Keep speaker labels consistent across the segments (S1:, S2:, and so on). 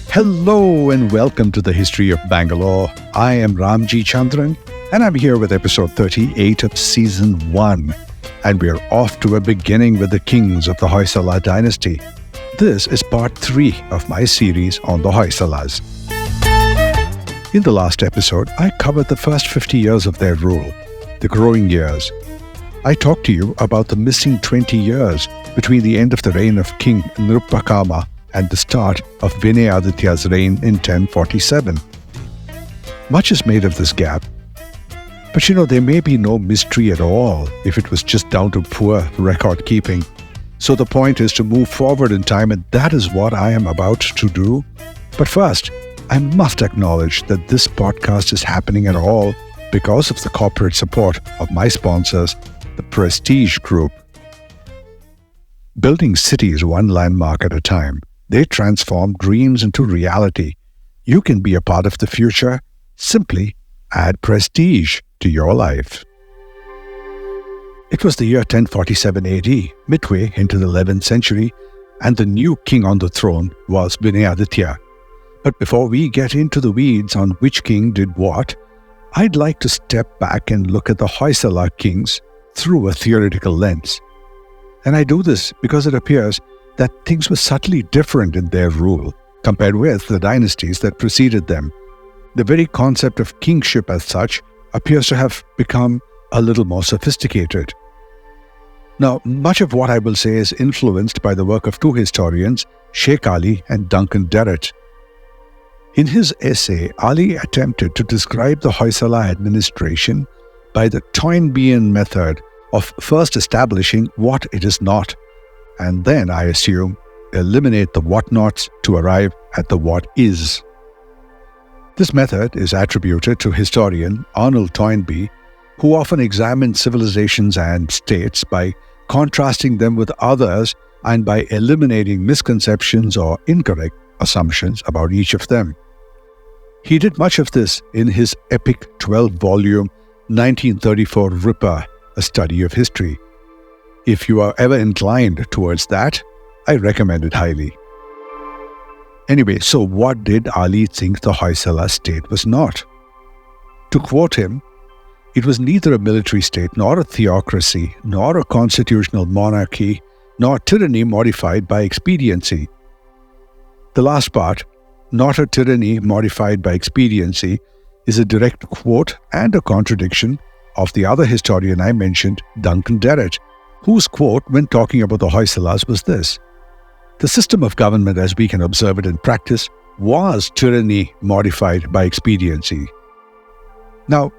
S1: Hello and welcome to the History of Bangalore. I am Ramjee Chandran and I'm here with episode 38 of season 1. And we're off to a beginning with the kings of the Hoysala dynasty. This is part 3 of my series on the Hoysalas. In the last episode, I covered the first 50 years of their rule, the growing years. I talked to you about the missing 20 years between the end of the reign of King Nrupakama and the start of Vinayaditya's reign in 1047. Much is made of this gap. But there may be no mystery at all if it was just down to poor record keeping. So the point is to move forward in time, and that is what I am about to do. But first, I must acknowledge that this podcast is happening at all because of the corporate support of my sponsors, the Prestige Group. Building cities one landmark at a time, they transform dreams into reality. You can be a part of the future. Simply add prestige to your life. It was the year 1047 AD, midway into the 11th century, and the new king on the throne was Vinayaditya. But before we get into the weeds on which king did what, I'd like to step back and look at the Hoysala kings through a theoretical lens. And I do this because it appears that things were subtly different in their rule compared with the dynasties that preceded them. The very concept of kingship as such appears to have become a little more sophisticated. Now, much of what I will say is influenced by the work of two historians, Sheikh Ali and Duncan Derrett. In his essay, Ali attempted to describe the Hoysala administration by the Toynbeean method of first establishing what it is not, and then, I assume, eliminate the what-nots to arrive at the what is. This method is attributed to historian Arnold Toynbee, who often examined civilizations and states by contrasting them with others and by eliminating misconceptions or incorrect assumptions about each of them. He did much of this in his epic 12-volume 1934 Ripper, A Study of History. If you are ever inclined towards that, I recommend it highly. Anyway, so what did Ali think the Hoysala state was not? To quote him, it was neither a military state, nor a theocracy, nor a constitutional monarchy, nor tyranny modified by expediency. The last part, not a tyranny modified by expediency, is a direct quote and a contradiction of the other historian I mentioned, Duncan Derrett, whose quote when talking about the Hoysalas was this: "The system of government as we can observe it in practice was tyranny modified by expediency." Now,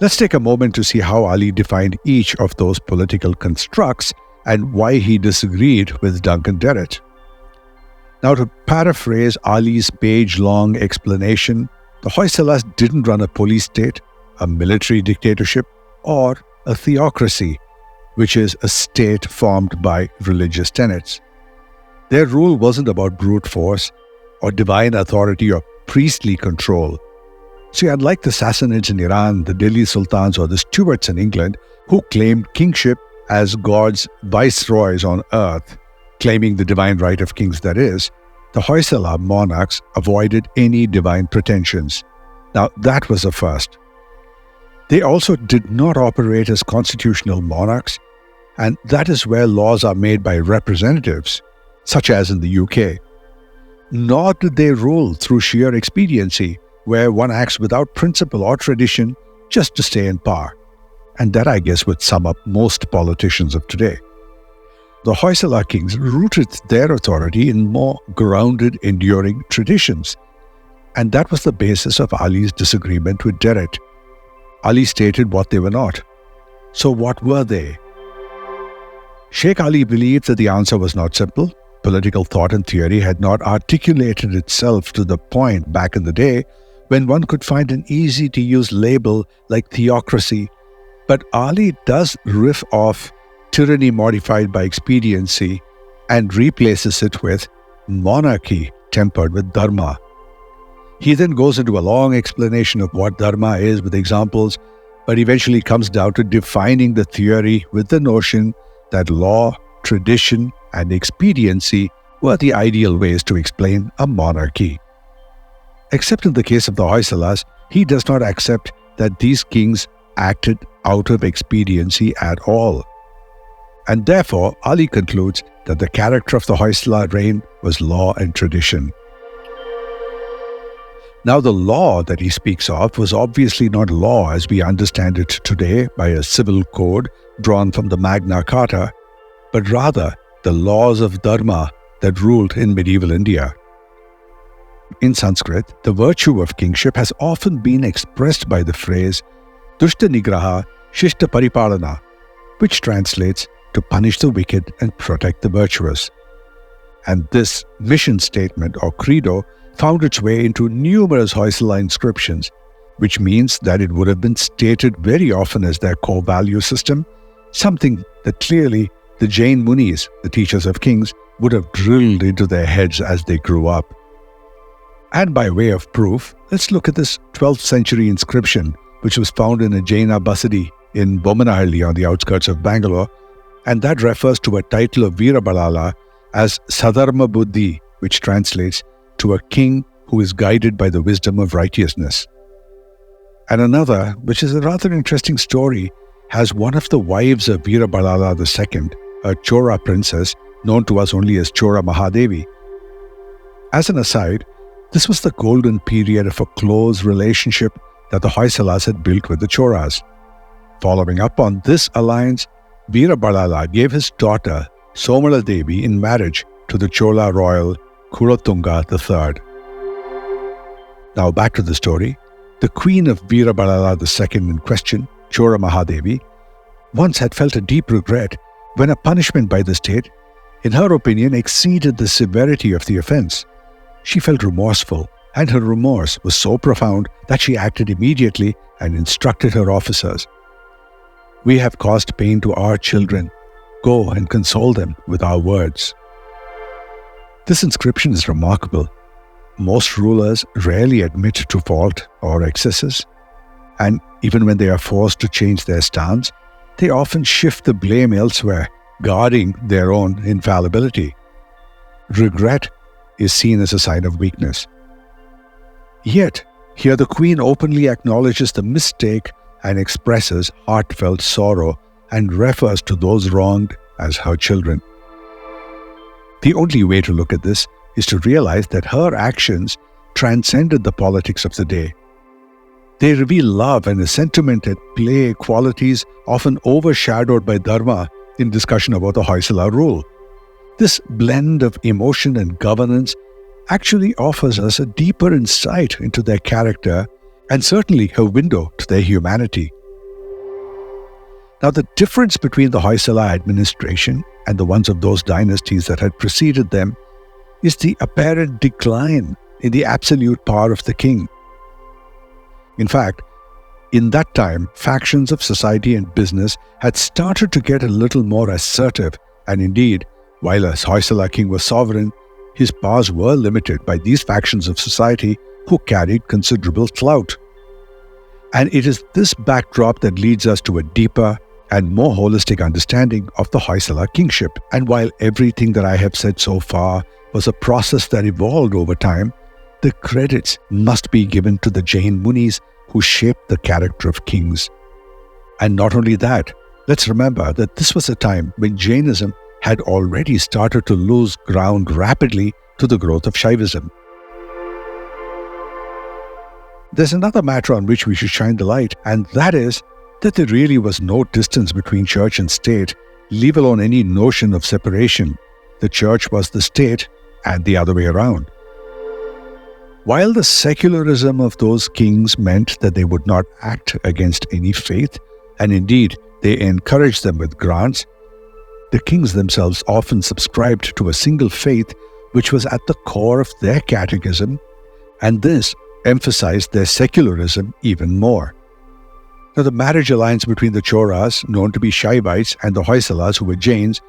S1: let's take a moment to see how Ali defined each of those political constructs and why he disagreed with Duncan Derrett. Now, to paraphrase Ali's page-long explanation, the Hoysalas didn't run a police state, a military dictatorship, or a theocracy, which is a state formed by religious tenets. Their rule wasn't about brute force or divine authority or priestly control. See, unlike the Sassanids in Iran, the Delhi Sultans, or the Stuarts in England, who claimed kingship as God's viceroys on earth, claiming the divine right of kings that is, the Hoysala monarchs avoided any divine pretensions. Now, that was a first. They also did not operate as constitutional monarchs, and that is where laws are made by representatives, such as in the UK. Nor did they rule through sheer expediency, where one acts without principle or tradition just to stay in power. And that, I guess, would sum up most politicians of today. The Hoysala kings rooted their authority in more grounded, enduring traditions. And that was the basis of Ali's disagreement with Derrett. Ali stated what they were not. So what were they? Sheikh Ali believed that the answer was not simple. Political thought and theory had not articulated itself to the point back in the day when one could find an easy-to-use label like theocracy. But Ali does riff off tyranny modified by expediency and replaces it with monarchy tempered with dharma. He then goes into a long explanation of what dharma is with examples, but eventually comes down to defining the theory with the notion that law, tradition, and expediency were the ideal ways to explain a monarchy. Except in the case of the Hoysalas, he does not accept that these kings acted out of expediency at all. And therefore, Ali concludes that the character of the Hoysala reign was law and tradition. Now, the law that he speaks of was obviously not law as we understand it today by a civil code drawn from the Magna Carta, but rather the laws of dharma that ruled in medieval India. In Sanskrit, the virtue of kingship has often been expressed by the phrase Dushta Nigraha Shishta Paripalana, which translates to punish the wicked and protect the virtuous. And this mission statement or credo found its way into numerous Hoysala inscriptions, which means that it would have been stated very often as their core value system, something that clearly the Jain Munis, the teachers of kings, would have drilled into their heads as they grew up. And by way of proof, let's look at this 12th century inscription, which was found in a Jaina basadi in Bomanahalli on the outskirts of Bangalore, and that refers to a title of Veerabalala as Sadharma Buddhi, which translates to a king who is guided by the wisdom of righteousness. And another, which is a rather interesting story, has one of the wives of Veerabalala II, a Chora princess known to us only as Chora Mahadevi. As an aside, this was the golden period of a close relationship that the Hoysalas had built with the Choras. Following up on this alliance, Veerabalala gave his daughter Somala Devi in marriage to the Chola royal Kulothunga III. Now back to the story. The queen of Veerabalala II in question, Chora Mahadevi, once had felt a deep regret when a punishment by the state, in her opinion, exceeded the severity of the offense. She felt remorseful, and her remorse was so profound that she acted immediately and instructed her officers. "We have caused pain to our children. Go and console them with our words." This inscription is remarkable. Most rulers rarely admit to fault or excesses, and even when they are forced to change their stance, they often shift the blame elsewhere, guarding their own infallibility. Regret is seen as a sign of weakness. Yet, here the queen openly acknowledges the mistake and expresses heartfelt sorrow and refers to those wronged as her children. The only way to look at this is to realize that her actions transcended the politics of the day. They reveal love and a sentiment at play, qualities often overshadowed by dharma in discussion about the Hoysala rule. This blend of emotion and governance actually offers us a deeper insight into their character and certainly a window to their humanity. Now, the difference between the Hoysala administration and the ones of those dynasties that had preceded them is the apparent decline in the absolute power of the king. In fact, in that time, factions of society and business had started to get a little more assertive, and indeed, while a Hoysala king was sovereign, his powers were limited by these factions of society who carried considerable clout. And it is this backdrop that leads us to a deeper and more holistic understanding of the Hoysala kingship. And while everything that I have said so far was a process that evolved over time, the credits must be given to the Jain Munis who shaped the character of kings. And not only that, let's remember that this was a time when Jainism had already started to lose ground rapidly to the growth of Shaivism. There's another matter on which we should shine the light, and that is that there really was no distance between church and state, leave alone any notion of separation. The church was the state, and the other way around. While the secularism of those kings meant that they would not act against any faith, and indeed they encouraged them with grants, the kings themselves often subscribed to a single faith which was at the core of their catechism, and this emphasized their secularism even more. Now, the marriage alliance between the Choras, known to be Shaivites, and the Hoysalas, who were Jains,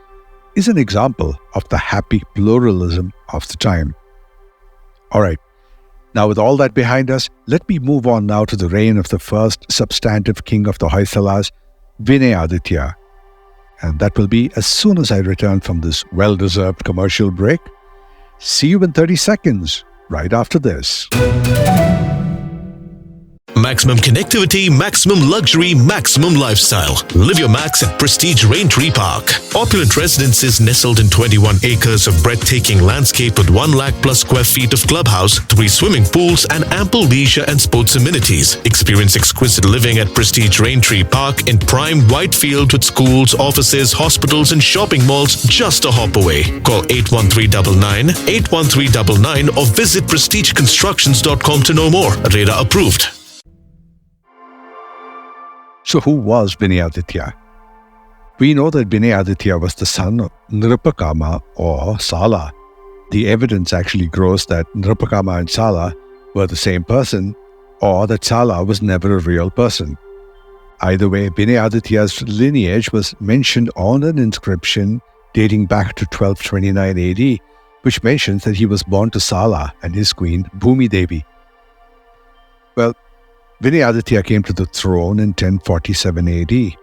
S1: is an example of the happy pluralism of the time. Alright, Now, with all that behind us, let me move on now to the reign of the first substantive king of the Hoysalas, Vinayaditya. And that will be as soon as I return from this well-deserved commercial break. See you in 30 seconds, right after this.
S2: Maximum connectivity, maximum luxury, maximum lifestyle. Live your max at Prestige Raintree Park. Opulent residences nestled in 21 acres of breathtaking landscape with 1 lakh plus square feet of clubhouse, 3 swimming pools and ample leisure and sports amenities. Experience exquisite living at Prestige Raintree Park in prime Whitefield with schools, offices, hospitals and shopping malls just a hop away. Call 81399 81399 or visit prestigeconstructions.com to know more. Radar approved.
S1: So who was Vinayaditya? We know that Vinayaditya was the son of Nrapakama or Sala. The evidence actually grows that Nrapakama and Sala were the same person, or that Sala was never a real person. Either way, Vinayaditya's lineage was mentioned on an inscription dating back to 1229 AD, which mentions that he was born to Sala and his queen Bhumi Devi. Well, Vinayaditya came to the throne in 1047 AD,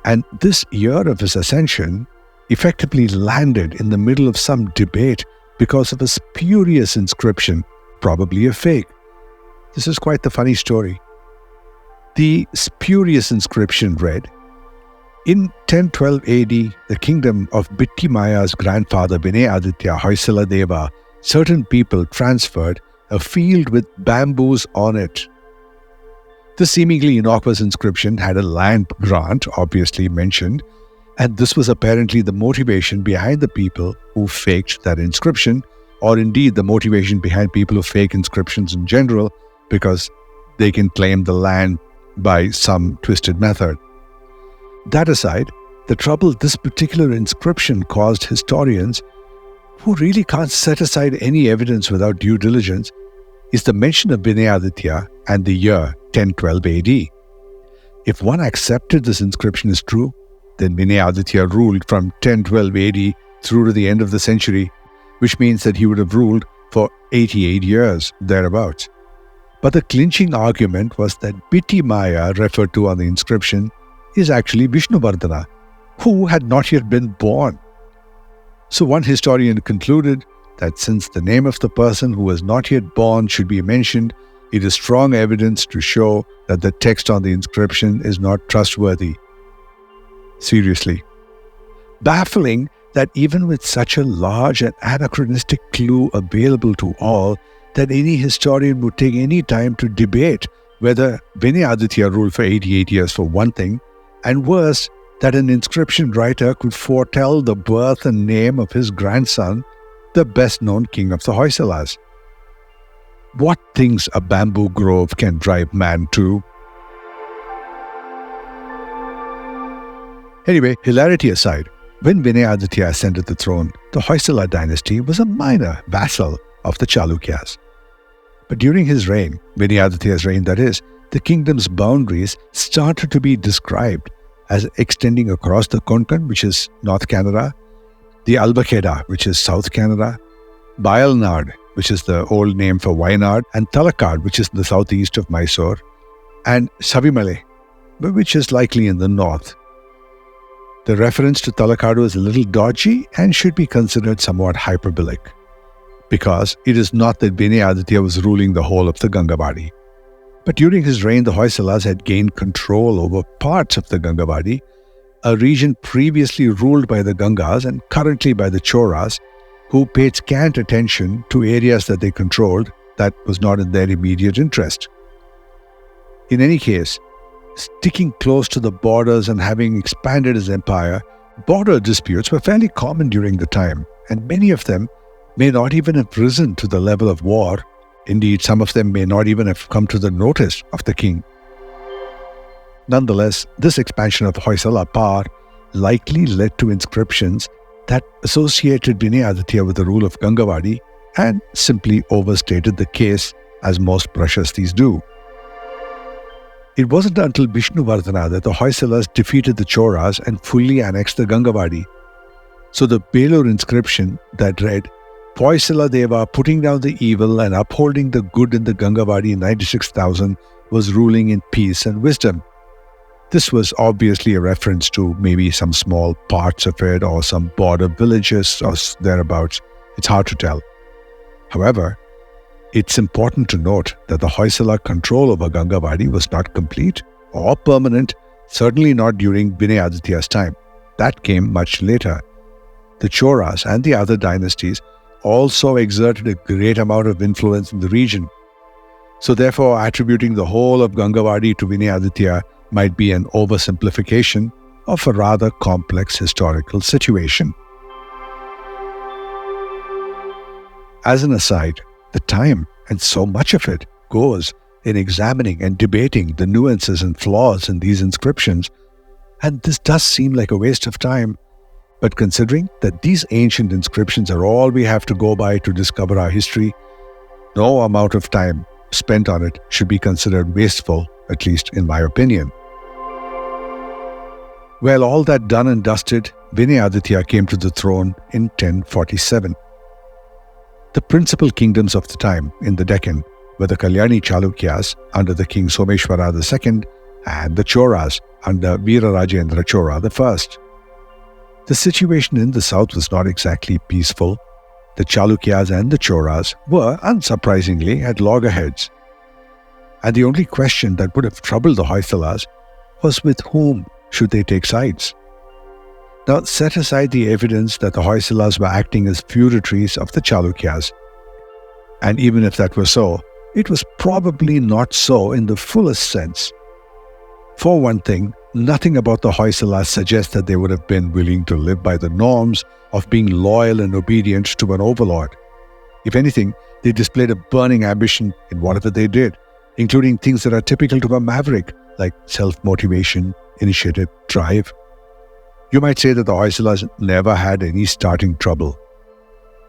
S1: and this year of his ascension effectively landed in the middle of some debate because of a spurious inscription, probably a fake. This is quite the funny story. The spurious inscription read, "In 1012 AD, the kingdom of Bittimaya's grandfather Vinayaditya Hoysala Deva, certain people transferred a field with bamboos on it." This seemingly innocuous inscription had a land grant, obviously mentioned, and this was apparently the motivation behind the people who faked that inscription, or indeed the motivation behind people who fake inscriptions in general, because they can claim the land by some twisted method. That aside, the trouble this particular inscription caused historians, who really can't set aside any evidence without due diligence, is the mention of Vinayaditya and the year 1012 AD. If one accepted this inscription is true, then Vinayaditya ruled from 1012 AD through to the end of the century, which means that he would have ruled for 88 years, thereabouts. But the clinching argument was that Bittimaya, referred to on the inscription, is actually Vishnuvardhana, who had not yet been born. So one historian concluded that since the name of the person who was not yet born should be mentioned, it is strong evidence to show that the text on the inscription is not trustworthy. Seriously. Baffling that even with such a large and anachronistic clue available to all, that any historian would take any time to debate whether Vinayaditya ruled for 88 years for one thing, and worse, that an inscription writer could foretell the birth and name of his grandson, the best-known king of the Hoysalas. What things a bamboo grove can drive man to. Anyway, hilarity aside, when Vinayaditya ascended the throne, the Hoysala dynasty was a minor vassal of the Chalukyas. But during his reign, Vinayaditya's reign that is, the kingdom's boundaries started to be described as extending across the Konkan, which is North Canada, the Albaceda, which is South Canada, Bayalnad, which is the old name for Wayanad, and Talakad, which is in the southeast of Mysore, and Savimale, which is likely in the north. The reference to Talakadu is a little dodgy and should be considered somewhat hyperbolic, because it is not that Vinayaditya was ruling the whole of the Gangavadi. But during his reign, the Hoysalas had gained control over parts of the Gangavadi, a region previously ruled by the Gangas and currently by the Choras, who paid scant attention to areas that they controlled that was not in their immediate interest. In any case, sticking close to the borders and having expanded his empire, border disputes were fairly common during the time, and many of them may not even have risen to the level of war. Indeed, some of them may not even have come to the notice of the king. Nonetheless, this expansion of Hoysala power likely led to inscriptions that associated Vinayaditya with the rule of Gangavadi and simply overstated the case, as most Prashastis do. It wasn't until Vishnuvardhana that the Hoysalas defeated the Choras and fully annexed the Gangavadi. So the Belur inscription that read, Hoysala Deva, putting down the evil and upholding the good in the Gangavadi 96,000, was ruling in peace and wisdom. This was obviously a reference to maybe some small parts of it or some border villages or thereabouts. It's hard to tell. However, it's important to note that the Hoysala control over Gangavadi was not complete or permanent, certainly not during Vinayaditya's time. That came much later. The Choras and the other dynasties also exerted a great amount of influence in the region. So therefore, attributing the whole of Gangavadi to Vinayaditya might be an oversimplification of a rather complex historical situation. As an aside, the time, and so much of it, goes in examining and debating the nuances and flaws in these inscriptions, and this does seem like a waste of time. But considering that these ancient inscriptions are all we have to go by to discover our history, no amount of time spent on it should be considered wasteful, at least in my opinion. Well, all that done and dusted, Vinayaditya came to the throne in 1047. The principal kingdoms of the time in the Deccan were the Kalyani Chalukyas under the king Someshwara II and the Choras under Veerarajendra Chora I. The situation in the south was not exactly peaceful. The Chalukyas and the Choras were, unsurprisingly, at loggerheads. And the only question that would have troubled the Hoysalas was with whom should they take sides. Now, set aside the evidence that the Hoysalas were acting as feudatories of the Chalukyas. And even if that were so, it was probably not so in the fullest sense. For one thing, nothing about the Hoysalas suggests that they would have been willing to live by the norms of being loyal and obedient to an overlord. If anything, they displayed a burning ambition in whatever they did, including things that are typical to a maverick, like self-motivation, initiative, drive. You might say that the Hoysalas never had any starting trouble.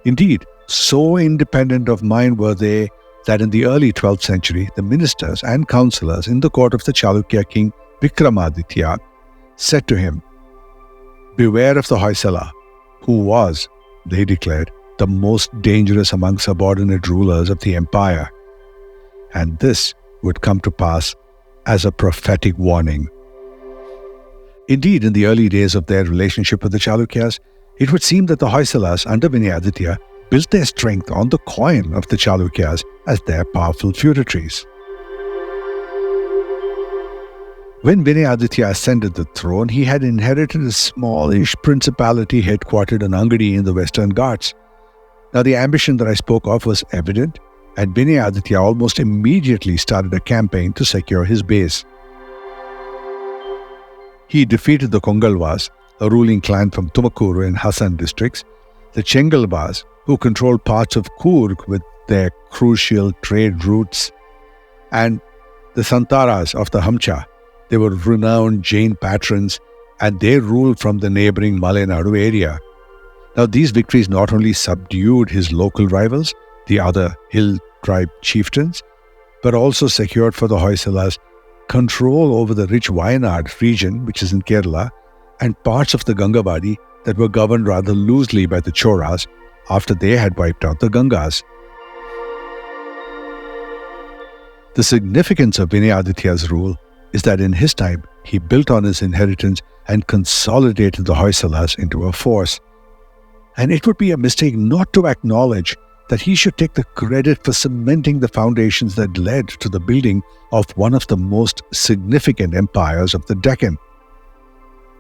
S1: Indeed, so independent of mind were they that in the early 12th century, the ministers and councillors in the court of the Chalukya king Vikramaditya said to him, "Beware of the Hoysala, who was, they declared, the most dangerous among subordinate rulers of the empire." And this would come to pass as a prophetic warning. Indeed, in the early days of their relationship with the Chalukyas, it would seem that the Hoysalas under Vinayaditya built their strength on the coin of the Chalukyas as their powerful feudatories. When Vinayaditya ascended the throne, he had inherited a smallish principality headquartered in Angadi in the Western Ghats. Now, the ambition that I spoke of was evident, and Vinayaditya almost immediately started a campaign to secure his base. He defeated the Kongalvas, a ruling clan from Tumakuru and Hassan districts, the Chengalvas, who controlled parts of Coorg with their crucial trade routes, and the Santaras of the Hamcha. They were renowned Jain patrons, and they ruled from the neighboring Malenadu area. Now, these victories not only subdued his local rivals, the other hill tribe chieftains, but also secured for the Hoysalas control over the rich Wayanad region, which is in Kerala, and parts of the Gangavadi that were governed rather loosely by the Choras after they had wiped out the Gangas. The significance of Vinayaditya's rule is that in his time, he built on his inheritance and consolidated the Hoysalas into a force. And it would be a mistake not to acknowledge that he should take the credit for cementing the foundations that led to the building of one of the most significant empires of the Deccan.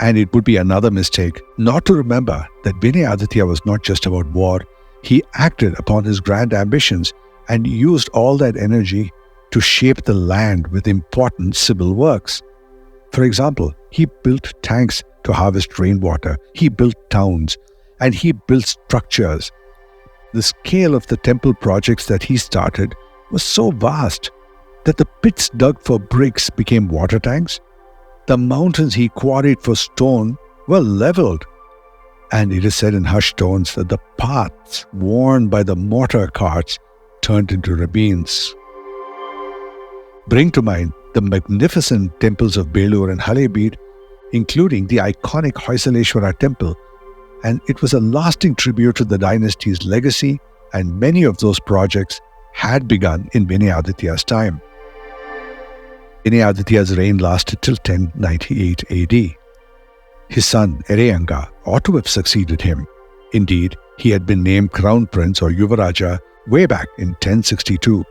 S1: And it would be another mistake not to remember that Vinayaditya was not just about war. He acted upon his grand ambitions and used all that energy to shape the land with important civil works. For example, he built tanks to harvest rainwater, he built towns, and he built structures. The scale of the temple projects that he started was so vast that the pits dug for bricks became water tanks. The mountains he quarried for stone were leveled. And it is said in hushed tones that the paths worn by the mortar carts turned into ravines. Bring to mind the magnificent temples of Belur and Halebeed, including the iconic Hoysaleshwara temple, and it was a lasting tribute to the dynasty's legacy and many of those projects had begun in Vinayaditya's time. Vinayaditya's reign lasted till 1098 AD. His son Ereyanga ought to have succeeded him. Indeed, he had been named Crown Prince or Yuvaraja way back in 1062,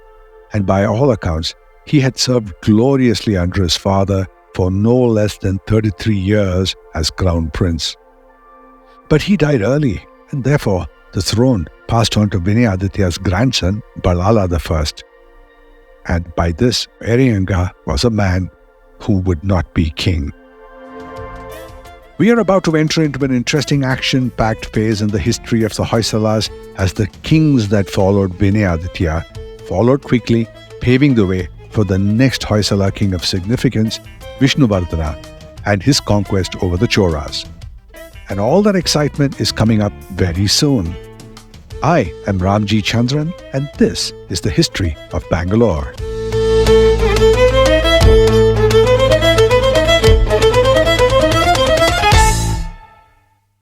S1: and by all accounts, he had served gloriously under his father for no less than 33 years as Crown Prince. But he died early, and therefore the throne passed on to Vinayaditya's grandson, Balala I. And by this, Ereyanga was a man who would not be king. We are about to enter into an interesting action-packed phase in the history of the Hoysalas as the kings that followed Vinayaditya followed quickly, paving the way for the next Hoysala king of significance, Vishnuvardhana, and his conquest over the Choras. And all that excitement is coming up very soon. I am Ramjee Chandran, and this is the History of Bangalore.